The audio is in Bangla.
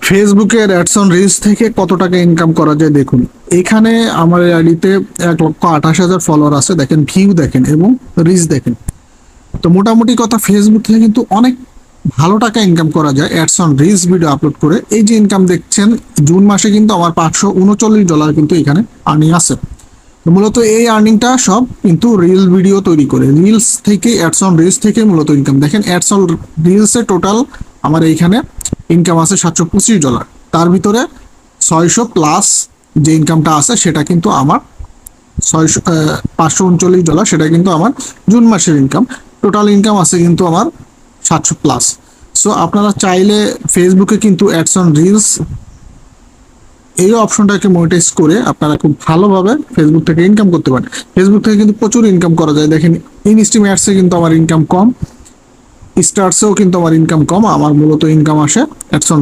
ফেসবুকের অ্যাডস অন রিলস থেকে কত টাকা ইনকাম করা যায় দেখুন। এখানে আমার আইডিতে 1,28,000 ফলোয়ার আছে, দেখেন ভিউ দেখেন এবং রিচ দেখেন। তো মোটামুটি কথা ফেসবুক থেকে কিন্তু অনেক ভালো টাকা ইনকাম করা যায় ads on reels video upload করে। এই যে ইনকাম দেখছেন, জুন মাসে কিন্তু আমার $539 কিন্তু এখানে আর্নিং আছে। তো মূলত এই আর্নিংটা সব কিন্তু রিল ভিডিও তৈরি করে, রিলস থেকে অ্যাডস অন রিলস থেকে মূলত ইনকাম। দেখেন অ্যাডস অন রিলসে টোটাল আমার এইখানে ইনকাম আছে $725। তার ভিতরে 600 প্লাস যে ইনকামটা আছে সেটা কিন্তু আমার $539, সেটা কিন্তু আমার জুন মাসের ইনকাম। টোটাল ইনকাম আছে কিন্তু আমার 700 প্লাস। সো আপনারা চাইলে ফেসবুকে কিন্তু অ্যাডস অন রিলস এই অপশনটাকে মনিটাইজ করে আপনারা খুব ভালোভাবে ফেসবুক থেকে ইনকাম করতে পারেন। ফেসবুক থেকে কিন্তু প্রচুর ইনকাম করা যায়। দেখেন ইনস্ট্রিম অ্যাডসে কিন্তু আমার ইনকাম কম, স্টার্সেও কিন্তু আমার ইনকাম কম। আমার মূলত ইনকাম আসে অ্যাডস অন